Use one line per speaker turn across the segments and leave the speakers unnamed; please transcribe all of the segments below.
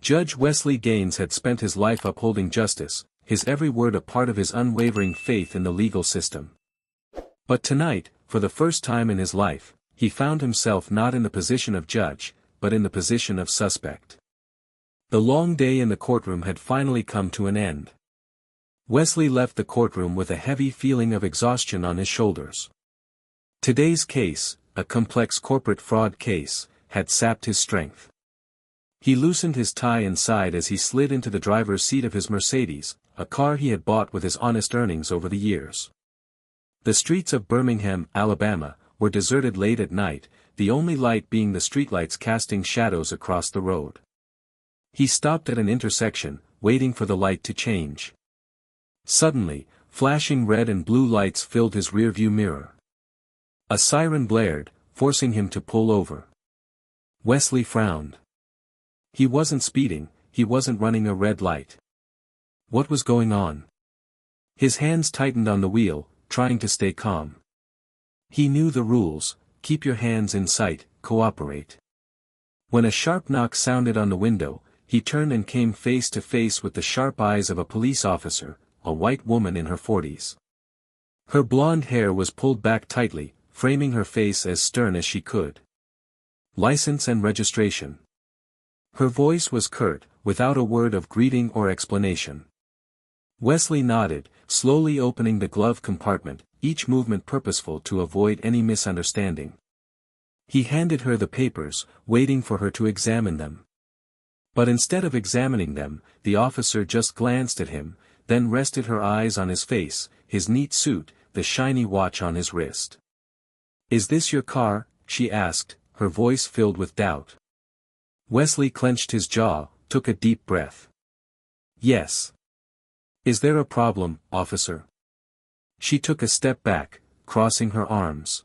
Judge Wesley Gaines had spent his life upholding justice, his every word a part of his unwavering faith in the legal system. But tonight, for the first time in his life, he found himself not in the position of judge, but in the position of suspect. The long day in the courtroom had finally come to an end. Wesley left the courtroom with a heavy feeling of exhaustion on his shoulders. Today's case, a complex corporate fraud case, had sapped his strength. He loosened his tie and sighed as he slid into the driver's seat of his Mercedes, a car he had bought with his honest earnings over the years. The streets of Birmingham, Alabama, were deserted late at night, the only light being the streetlights casting shadows across the road. He stopped at an intersection, waiting for the light to change. Suddenly, flashing red and blue lights filled his rearview mirror. A siren blared, forcing him to pull over. Wesley frowned. He wasn't speeding, he wasn't running a red light. What was going on? His hands tightened on the wheel, trying to stay calm. He knew the rules: keep your hands in sight, cooperate. When a sharp knock sounded on the window, he turned and came face to face with the sharp eyes of a police officer, a white woman in her 40s. Her blonde hair was pulled back tightly, framing her face as stern as she could. License and registration. Her voice was curt, without a word of greeting or explanation. Wesley nodded, slowly opening the glove compartment, each movement purposeful to avoid any misunderstanding. He handed her the papers, waiting for her to examine them. But instead of examining them, the officer just glanced at him, then rested her eyes on his face, his neat suit, the shiny watch on his wrist. "Is this your car?" she asked, her voice filled with doubt. Wesley clenched his jaw, took a deep breath. "Yes." "Is there a problem, officer?" She took a step back, crossing her arms.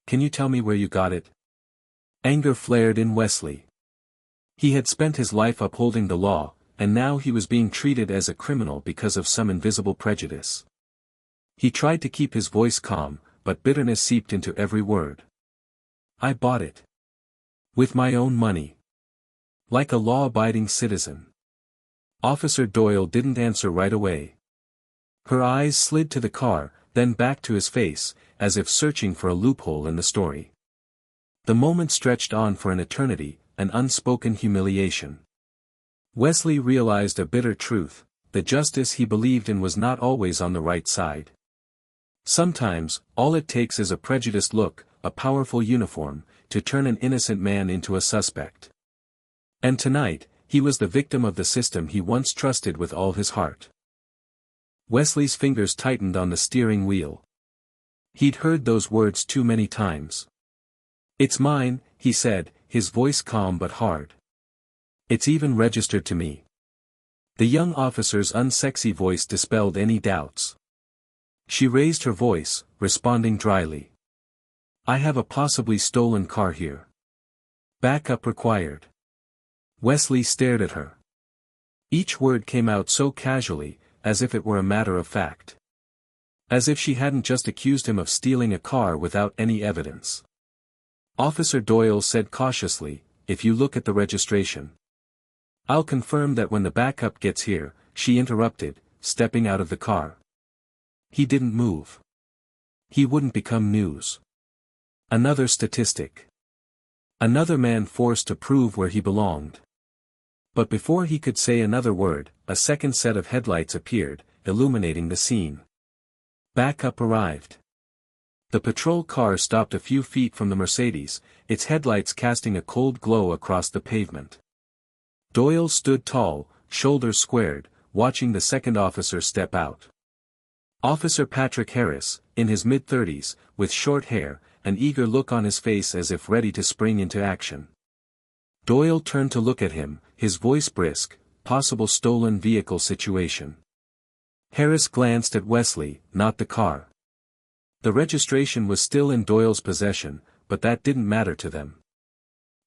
"Can you tell me where you got it?" Anger flared in Wesley. He had spent his life upholding the law, and now he was being treated as a criminal because of some invisible prejudice. He tried to keep his voice calm, but bitterness seeped into every word. "I bought it. With my own money. Like a law-abiding citizen." Officer Doyle didn't answer right away. Her eyes slid to the car, then back to his face, as if searching for a loophole in the story. The moment stretched on for an eternity, an unspoken humiliation. Wesley realized a bitter truth: the justice he believed in was not always on the right side. Sometimes, all it takes is a prejudiced look, a powerful uniform, to turn an innocent man into a suspect. And tonight, he was the victim of the system he once trusted with all his heart. Wesley's fingers tightened on the steering wheel. He'd heard those words too many times. "It's mine," he said, his voice calm but hard. "It's even registered to me." The young officer's unsexy voice dispelled any doubts. She raised her voice, responding dryly. "I have a possibly stolen car here. Backup required." Wesley stared at her. Each word came out so casually, as if it were a matter of fact. As if she hadn't just accused him of stealing a car without any evidence. Officer Doyle said cautiously, "If you look at the registration." "I'll confirm that when the backup gets here," she interrupted, stepping out of the car. He didn't move. He wouldn't become news. Another statistic. Another man forced to prove where he belonged. But before he could say another word, a second set of headlights appeared, illuminating the scene. Backup arrived. The patrol car stopped a few feet from the Mercedes, its headlights casting a cold glow across the pavement. Doyle stood tall, shoulders squared, watching the second officer step out. Officer Patrick Harris, in his mid-30s, with short hair, an eager look on his face as if ready to spring into action. Doyle turned to look at him, his voice brisk: "Possible stolen vehicle situation." Harris glanced at Wesley, not the car. The registration was still in Doyle's possession, but that didn't matter to them.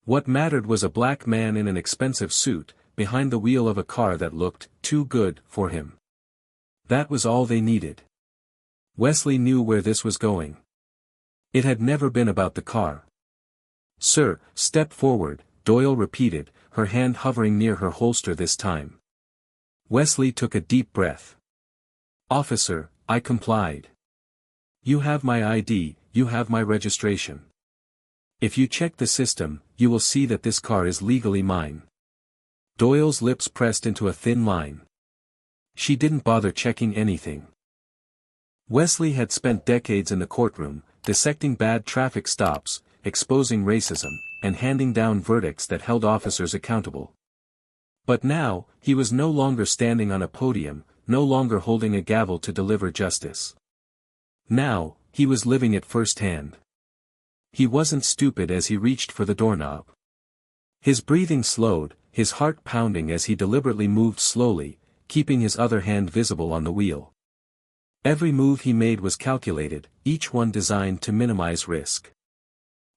What mattered was a black man in an expensive suit, behind the wheel of a car that looked too good for him. That was all they needed. Wesley knew where this was going. It had never been about the car. "Sir, step forward," Doyle repeated, her hand hovering near her holster this time. Wesley took a deep breath. "Officer," I complied. "You have my ID, you have my registration. If you check the system, you will see that this car is legally mine." Doyle's lips pressed into a thin line. She didn't bother checking anything. Wesley had spent decades in the courtroom, dissecting bad traffic stops, exposing racism, and handing down verdicts that held officers accountable. But now, he was no longer standing on a podium, no longer holding a gavel to deliver justice. Now, he was living it firsthand. He wasn't stupid as he reached for the doorknob. His breathing slowed, his heart pounding as he deliberately moved slowly, keeping his other hand visible on the wheel. Every move he made was calculated, each one designed to minimize risk.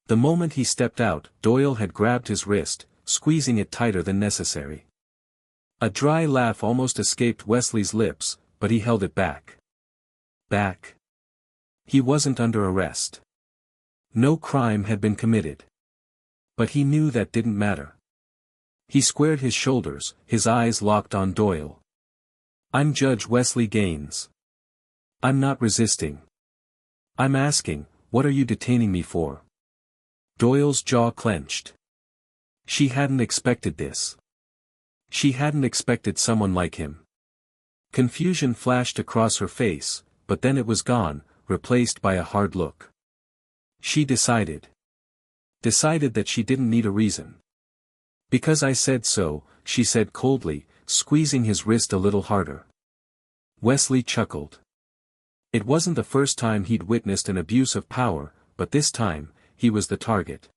The moment he stepped out, Doyle had grabbed his wrist, squeezing it tighter than necessary. A dry laugh almost escaped Wesley's lips, but he held it back. Back. He wasn't under arrest. No crime had been committed. But he knew that didn't matter. He squared his shoulders, his eyes locked on Doyle. "I'm Judge Wesley Gaines. I'm not resisting. I'm asking, what are you detaining me for?" Doyle's jaw clenched. She hadn't expected this. She hadn't expected someone like him. Confusion flashed across her face, but then it was gone, replaced by a hard look. She decided that she didn't need a reason. "Because I said so," she said coldly, squeezing his wrist a little harder. Wesley chuckled. It wasn't the first time he'd witnessed an abuse of power, but this time, he was the target.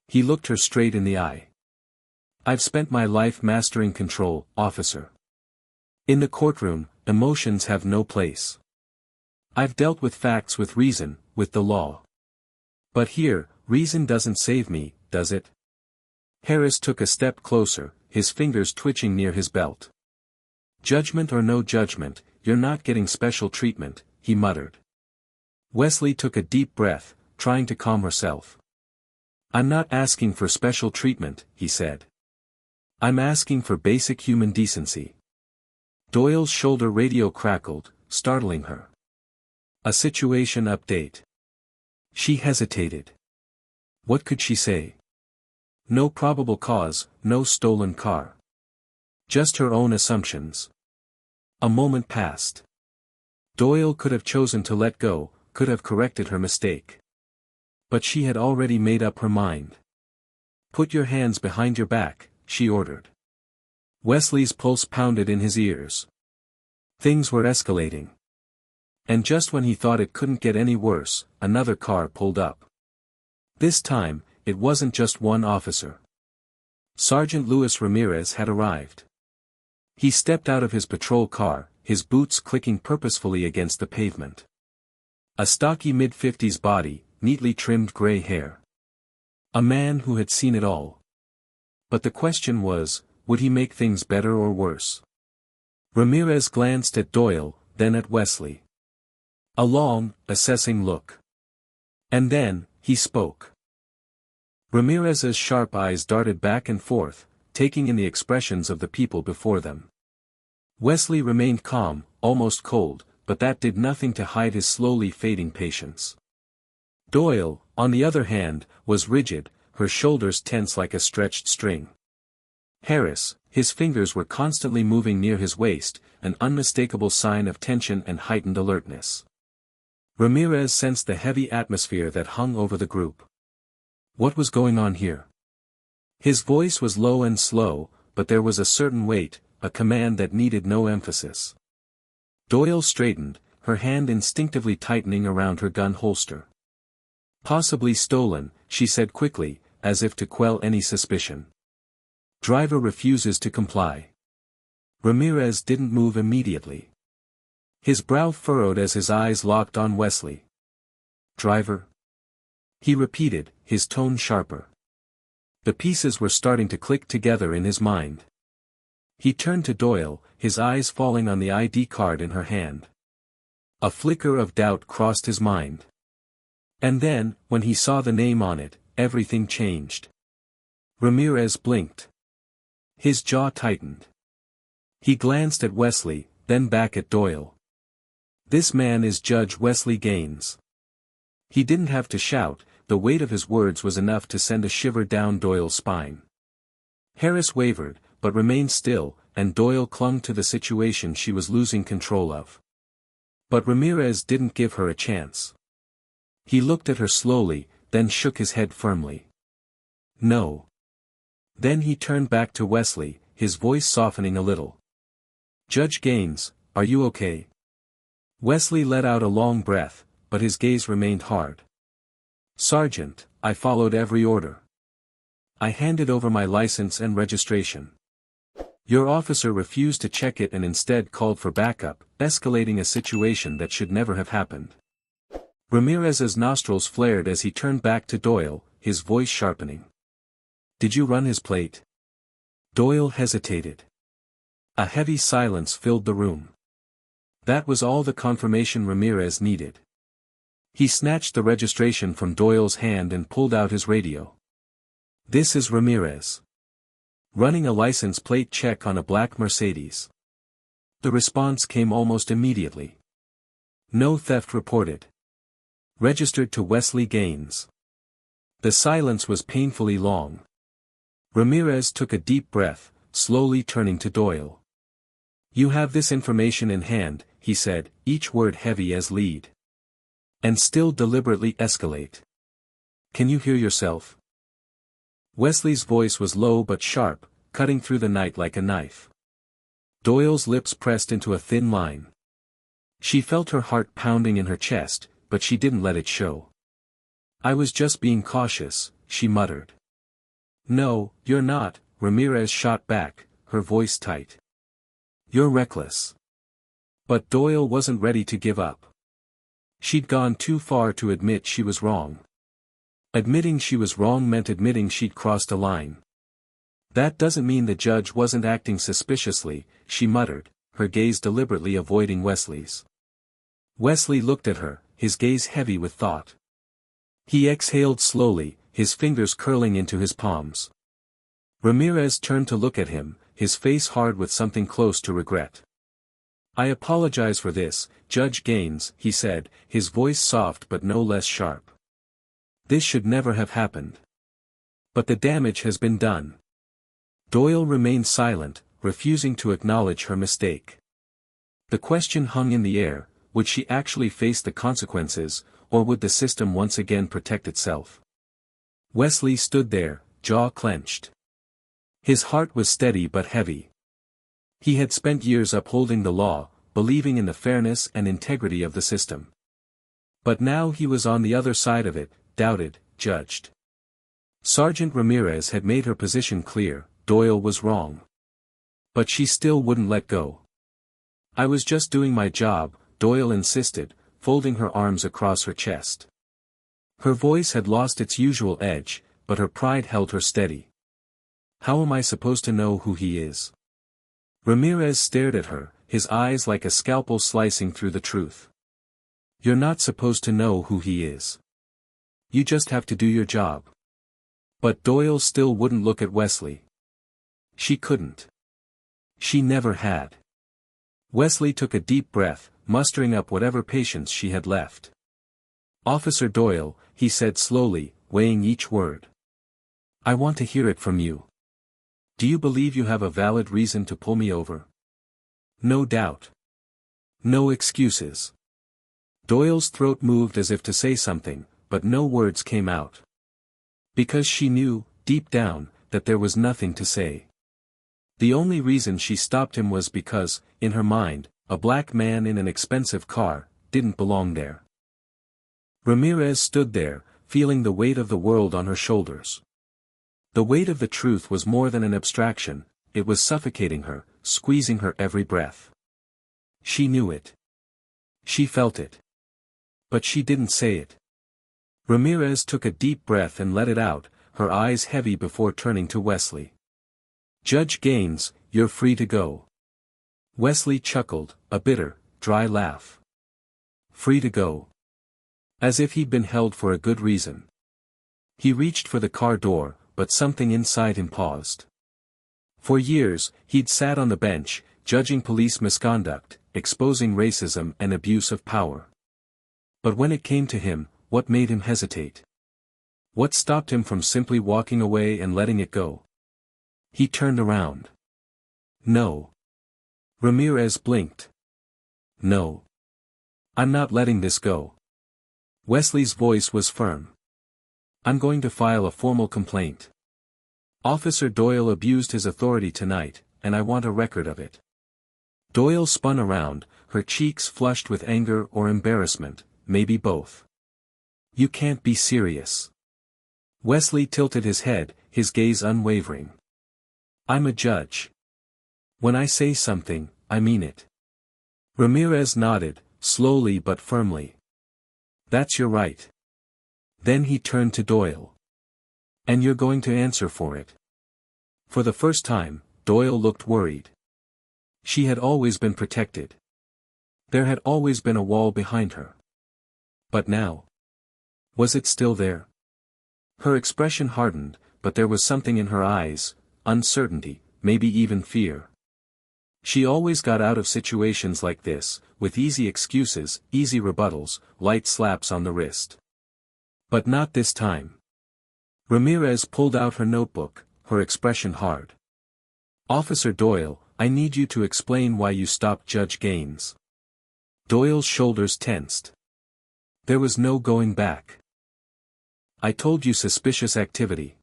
He looked her straight in the eye. "I've spent my life mastering control, officer. In the courtroom, emotions have no place. I've dealt with facts with reason, with the law. But here, reason doesn't save me, does it?" Harris took a step closer, his fingers twitching near his belt. "Judgment or no judgment, you're not getting special treatment," he muttered. Wesley took a deep breath, trying to calm herself. "I'm not asking for special treatment," he said. "I'm asking for basic human decency." Doyle's shoulder radio crackled, startling her. "A situation update." She hesitated. What could she say? No probable cause, no stolen car. Just her own assumptions. A moment passed. Doyle could have chosen to let go, could have corrected her mistake. But she had already made up her mind. "Put your hands behind your back," she ordered. Wesley's pulse pounded in his ears. Things were escalating. And just when he thought it couldn't get any worse, another car pulled up. This time, it wasn't just one officer. Sergeant Luis Ramirez had arrived. He stepped out of his patrol car, his boots clicking purposefully against the pavement. A stocky mid-50s body, neatly trimmed gray hair. A man who had seen it all. But the question was, would he make things better or worse? Ramirez glanced at Doyle, then at Wesley. A long, assessing look. And then, he spoke. Ramirez's sharp eyes darted back and forth, taking in the expressions of the people before them. Wesley remained calm, almost cold, but that did nothing to hide his slowly fading patience. Doyle, on the other hand, was rigid, her shoulders tense like a stretched string. Harris, his fingers were constantly moving near his waist, an unmistakable sign of tension and heightened alertness. Ramirez sensed the heavy atmosphere that hung over the group. What was going on here? His voice was low and slow, but there was a certain weight, a command that needed no emphasis. Doyle straightened, her hand instinctively tightening around her gun holster. "Possibly stolen," she said quickly, as if to quell any suspicion. "Driver refuses to comply." Ramirez didn't move immediately. His brow furrowed as his eyes locked on Wesley. "Driver?" he repeated, his tone sharper. The pieces were starting to click together in his mind. He turned to Doyle, his eyes falling on the ID card in her hand. A flicker of doubt crossed his mind. And then, when he saw the name on it, everything changed. Ramirez blinked. His jaw tightened. He glanced at Wesley, then back at Doyle. This man is Judge Wesley Gaines. He didn't have to shout, the weight of his words was enough to send a shiver down Doyle's spine. Harris wavered, but remained still, and Doyle clung to the situation she was losing control of. But Ramirez didn't give her a chance. He looked at her slowly, then shook his head firmly. No. Then he turned back to Wesley, his voice softening a little. Judge Gaines, are you okay? Wesley let out a long breath, but his gaze remained hard. Sergeant, I followed every order. I handed over my license and registration. Your officer refused to check it and instead called for backup, escalating a situation that should never have happened. Ramirez's nostrils flared as he turned back to Doyle, his voice sharpening. Did you run his plate? Doyle hesitated. A heavy silence filled the room. That was all the confirmation Ramirez needed. He snatched the registration from Doyle's hand and pulled out his radio. This is Ramirez. Running a license plate check on a black Mercedes. The response came almost immediately. No theft reported. Registered to Wesley Gaines. The silence was painfully long. Ramirez took a deep breath, slowly turning to Doyle. You have this information in hand, he said, each word heavy as lead. And still deliberately escalate. Can you hear yourself? Wesley's voice was low but sharp, cutting through the night like a knife. Doyle's lips pressed into a thin line. She felt her heart pounding in her chest, but she didn't let it show. I was just being cautious, she muttered. No, you're not, Ramirez shot back, her voice tight. You're reckless. But Doyle wasn't ready to give up. She'd gone too far to admit she was wrong. Admitting she was wrong meant admitting she'd crossed a line. That doesn't mean the judge wasn't acting suspiciously, she muttered, her gaze deliberately avoiding Wesley's. Wesley looked at her, his gaze heavy with thought. He exhaled slowly, his fingers curling into his palms. Ramirez turned to look at him, his face hard with something close to regret. I apologize for this, Judge Gaines, he said, his voice soft but no less sharp. This should never have happened. But the damage has been done. Doyle remained silent, refusing to acknowledge her mistake. The question hung in the air, would she actually face the consequences, or would the system once again protect itself? Wesley stood there, jaw clenched. His heart was steady but heavy. He had spent years upholding the law, believing in the fairness and integrity of the system. But now he was on the other side of it, doubted, judged. Sergeant Ramirez had made her position clear, Doyle was wrong. But she still wouldn't let go. I was just doing my job, Doyle insisted, folding her arms across her chest. Her voice had lost its usual edge, but her pride held her steady. How am I supposed to know who he is? Ramirez stared at her, his eyes like a scalpel slicing through the truth. You're not supposed to know who he is. You just have to do your job. But Doyle still wouldn't look at Wesley. She couldn't. She never had. Wesley took a deep breath, mustering up whatever patience she had left. Officer Doyle, he said slowly, weighing each word. I want to hear it from you. Do you believe you have a valid reason to pull me over? No doubt. No excuses. Doyle's throat moved as if to say something, but no words came out. Because she knew, deep down, that there was nothing to say. The only reason she stopped him was because, in her mind, a black man in an expensive car didn't belong there. Ramirez stood there, feeling the weight of the world on her shoulders. The weight of the truth was more than an abstraction, it was suffocating her, squeezing her every breath. She knew it. She felt it. But she didn't say it. Ramirez took a deep breath and let it out, her eyes heavy before turning to Wesley. Judge Gaines, you're free to go. Wesley chuckled, a bitter, dry laugh. Free to go. As if he'd been held for a good reason. He reached for the car door, but something inside him paused. For years, he'd sat on the bench, judging police misconduct, exposing racism and abuse of power. But when it came to him, what made him hesitate? What stopped him from simply walking away and letting it go? He turned around. No. Ramirez blinked. No. I'm not letting this go. Wesley's voice was firm. I'm going to file a formal complaint. Officer Doyle abused his authority tonight, and I want a record of it. Doyle spun around, her cheeks flushed with anger or embarrassment, maybe both. You can't be serious. Wesley tilted his head, his gaze unwavering. I'm a judge. When I say something, I mean it. Ramirez nodded, slowly but firmly. That's your right. Then he turned to Doyle. And you're going to answer for it. For the first time, Doyle looked worried. She had always been protected. There had always been a wall behind her. But now? Was it still there? Her expression hardened, but there was something in her eyes, uncertainty, maybe even fear. She always got out of situations like this, with easy excuses, easy rebuttals, light slaps on the wrist. But not this time. Ramirez pulled out her notebook, her expression hard. Officer Doyle, I need you to explain why you stopped Judge Gaines. Doyle's shoulders tensed. There was no going back. I told you suspicious activity.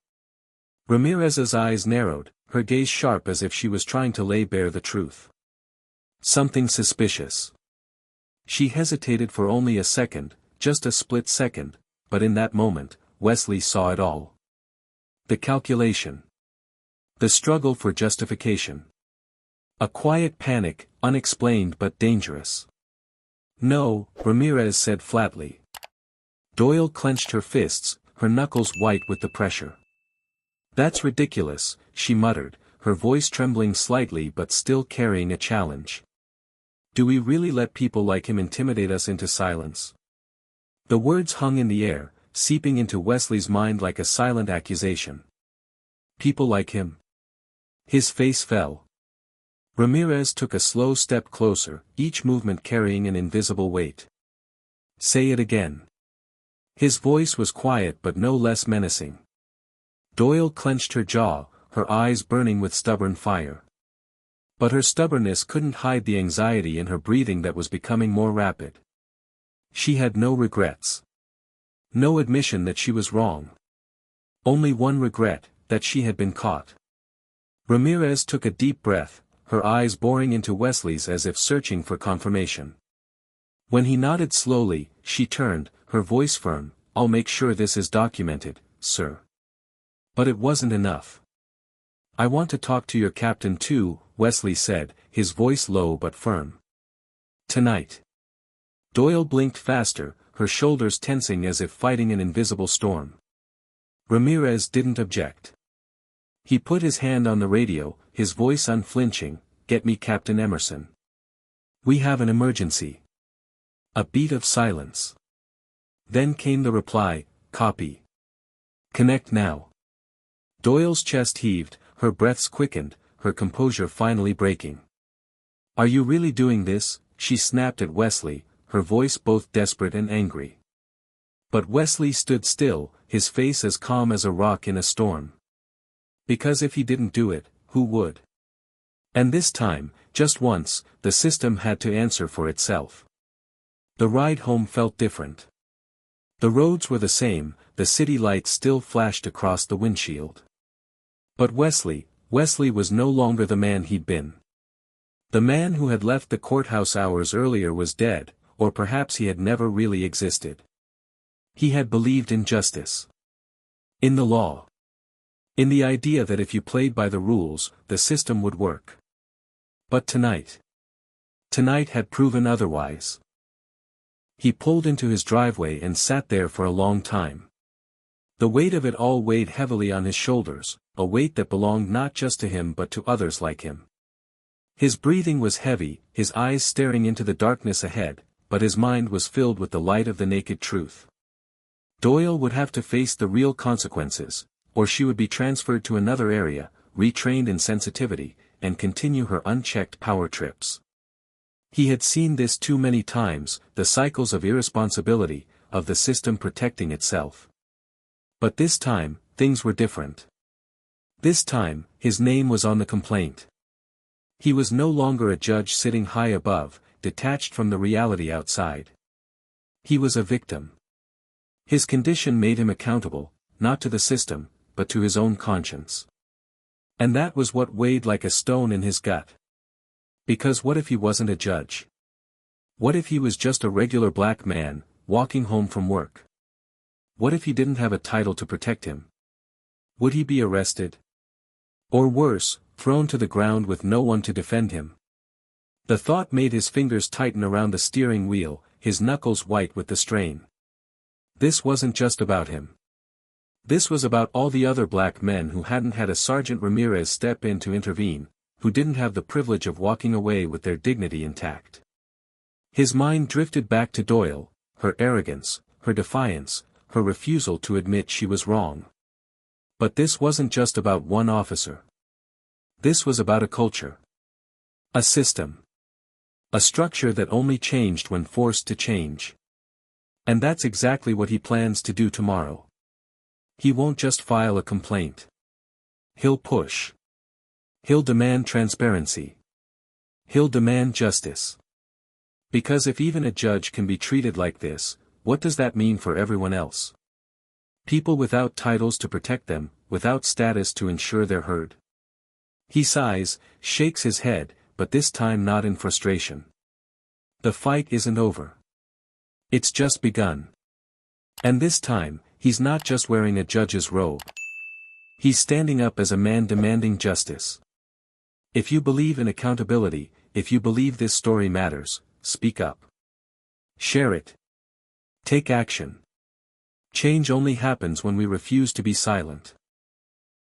Ramirez's eyes narrowed, her gaze sharp as if she was trying to lay bare the truth. Something suspicious. She hesitated for only a second, just a split second, but in that moment, Wesley saw it all. The calculation. The struggle for justification. A quiet panic, unexplained but dangerous. No, Ramirez said flatly. Doyle clenched her fists, her knuckles white with the pressure. That's ridiculous, she muttered, her voice trembling slightly but still carrying a challenge. Do we really let people like him intimidate us into silence? The words hung in the air, seeping into Wesley's mind like a silent accusation. People like him? His face fell. Ramirez took a slow step closer, each movement carrying an invisible weight. Say it again. His voice was quiet but no less menacing. Doyle clenched her jaw, her eyes burning with stubborn fire. But her stubbornness couldn't hide the anxiety in her breathing that was becoming more rapid. She had no regrets. No admission that she was wrong. Only one regret, that she had been caught. Ramirez took a deep breath, her eyes boring into Wesley's as if searching for confirmation. When he nodded slowly, she turned, her voice firm, I'll make sure this is documented, sir. But it wasn't enough. I want to talk to your captain too, Wesley said, his voice low but firm. Tonight. Doyle blinked faster, her shoulders tensing as if fighting an invisible storm. Ramirez didn't object. He put his hand on the radio, his voice unflinching, get me Captain Emerson. We have an emergency. A beat of silence. Then came the reply, copy. Connect now. Doyle's chest heaved, her breaths quickened, her composure finally breaking. Are you really doing this? She snapped at Wesley, her voice both desperate and angry. But Wesley stood still, his face as calm as a rock in a storm. Because if he didn't do it, who would? And this time, just once, the system had to answer for itself. The ride home felt different. The roads were the same, the city lights still flashed across the windshield. But Wesley was no longer the man he'd been. The man who had left the courthouse hours earlier was dead, or perhaps he had never really existed. He had believed in justice. In the law. In the idea that if you played by the rules, the system would work. But tonight had proven otherwise. He pulled into his driveway and sat there for a long time. The weight of it all weighed heavily on his shoulders, a weight that belonged not just to him but to others like him. His breathing was heavy, his eyes staring into the darkness ahead, but his mind was filled with the light of the naked truth. Doyle would have to face the real consequences, or she would be transferred to another area, retrained in sensitivity, and continue her unchecked power trips. He had seen this too many times, the cycles of irresponsibility, of the system protecting itself. But this time, things were different. This time, his name was on the complaint. He was no longer a judge sitting high above, detached from the reality outside. He was a victim. His condition made him accountable, not to the system, but to his own conscience. And that was what weighed like a stone in his gut. Because what if he wasn't a judge? What if he was just a regular black man, walking home from work? What if he didn't have a title to protect him? Would he be arrested? Or worse, thrown to the ground with no one to defend him? The thought made his fingers tighten around the steering wheel, his knuckles white with the strain. This wasn't just about him. This was about all the other black men who hadn't had a Sergeant Ramirez step in to intervene, who didn't have the privilege of walking away with their dignity intact. His mind drifted back to Doyle, her arrogance, her defiance, her refusal to admit she was wrong. But this wasn't just about one officer. This was about a culture. A system. A structure that only changed when forced to change. And that's exactly what he plans to do tomorrow. He won't just file a complaint. He'll push. He'll demand transparency. He'll demand justice. Because if even a judge can be treated like this, what does that mean for everyone else? People without titles to protect them, without status to ensure they're heard. He sighs, shakes his head, but this time not in frustration. The fight isn't over. It's just begun. And this time, he's not just wearing a judge's robe. He's standing up as a man demanding justice. If you believe in accountability, if you believe this story matters, speak up. Share it. Take action. Change only happens when we refuse to be silent.